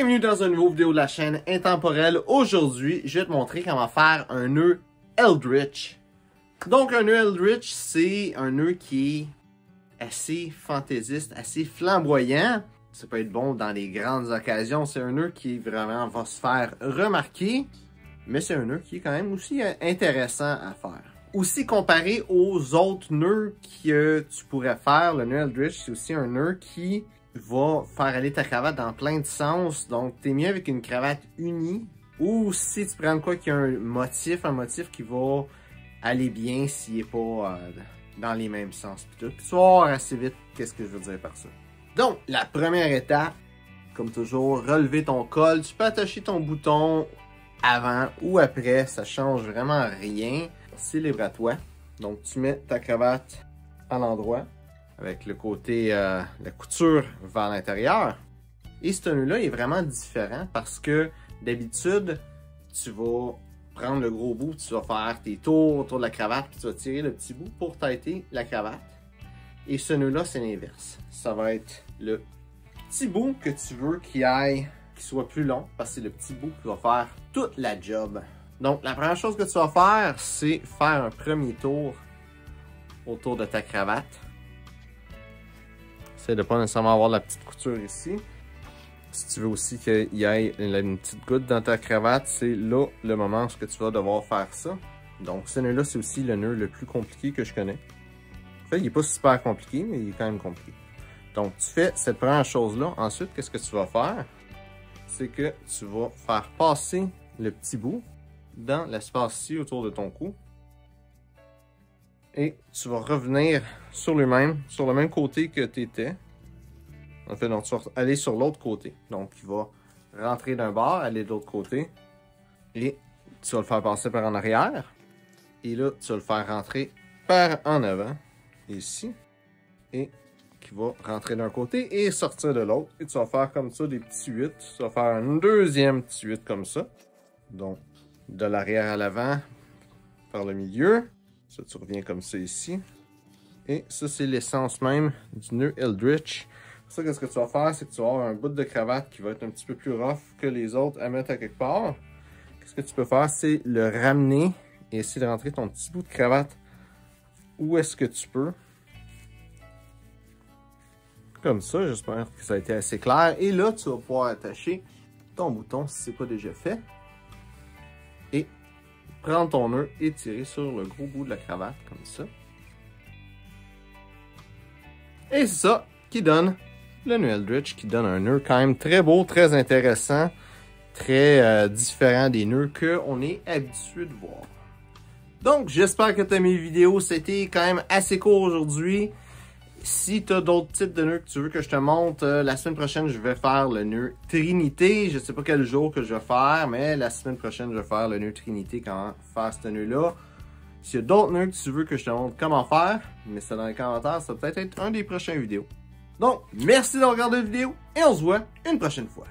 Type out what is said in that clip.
Bienvenue dans une nouvelle vidéo de la chaîne Intemporelle. Aujourd'hui, je vais te montrer comment faire un nœud Eldritch. Donc un nœud Eldritch, c'est un nœud qui est assez fantaisiste, assez flamboyant. Ça peut être bon dans les grandes occasions. C'est un nœud qui vraiment va se faire remarquer. Mais c'est un nœud qui est quand même aussi intéressant à faire. Aussi comparé aux autres nœuds que tu pourrais faire, le nœud Eldritch, c'est aussi un nœud qui va faire aller ta cravate dans plein de sens. Donc, t'es mieux avec une cravate unie. Ou si tu prends quoi qui a un motif qui va aller bien s'il n'est pas dans les mêmes sens. Puis tu vas voir assez vite qu'est-ce que je veux dire par ça. Donc, la première étape, comme toujours, relever ton col. Tu peux attacher ton bouton avant ou après, ça change vraiment rien. C'est libre à toi. Donc, tu mets ta cravate à l'endroit avec le côté, la couture vers l'intérieur. Et ce nœud-là est vraiment différent parce que d'habitude, tu vas prendre le gros bout, tu vas faire tes tours autour de la cravate, puis tu vas tirer le petit bout pour têter la cravate. Et ce nœud-là, c'est l'inverse. Ça va être le petit bout que tu veux qui soit plus long parce que c'est le petit bout qui va faire toute la job. Donc, la première chose que tu vas faire, c'est faire un premier tour autour de ta cravate. Essaye de ne pas nécessairement avoir la petite couture ici. Si tu veux aussi qu'il y ait une petite goutte dans ta cravate, c'est là le moment où tu vas devoir faire ça. Donc, ce nœud-là, c'est aussi le nœud le plus compliqué que je connais. En fait, il n'est pas super compliqué, mais il est quand même compliqué. Donc, tu fais cette première chose-là. Ensuite, qu'est-ce que tu vas faire? C'est que tu vas faire passer le petit bout dans l'espace-ci autour de ton cou. Et tu vas revenir sur le même côté que tu étais. En fait, donc, tu vas aller sur l'autre côté. Donc, il va rentrer d'un bord, aller de l'autre côté. Et tu vas le faire passer par en arrière. Et là, tu vas le faire rentrer par en avant. Ici. Et qui va rentrer d'un côté et sortir de l'autre. Et tu vas faire comme ça des petits 8. Tu vas faire un deuxième petit 8 comme ça. Donc, de l'arrière à l'avant, par le milieu. Ça, tu reviens comme ça ici. Et ça, c'est l'essence même du nœud Eldritch. Ça, qu'est-ce que tu vas faire? C'est que tu vas avoir un bout de cravate qui va être un petit peu plus rough que les autres à mettre à quelque part. Qu'est-ce que tu peux faire? C'est le ramener et essayer de rentrer ton petit bout de cravate où est-ce que tu peux. Comme ça, j'espère que ça a été assez clair. Et là, tu vas pouvoir attacher ton bouton si ce n'est pas déjà fait. Et prendre ton nœud et tirer sur le gros bout de la cravate, comme ça. Et c'est ça qui donne le nœud Eldritch, qui donne un nœud quand même très beau, très intéressant, très différent des nœuds qu'on est habitué de voir. Donc, j'espère que tu as aimé les vidéos. C'était quand même assez court aujourd'hui. Si tu as d'autres types de nœuds que tu veux que je te montre, la semaine prochaine, je vais faire le nœud Trinité. Je ne sais pas quel jour que je vais faire, mais la semaine prochaine, je vais faire le nœud Trinité, comment faire ce nœud-là. S'il y a d'autres nœuds que tu veux que je te montre comment faire, mets ça dans les commentaires, ça va peut-être être un des prochains vidéos. Donc, merci d'avoir regardé la vidéo et on se voit une prochaine fois.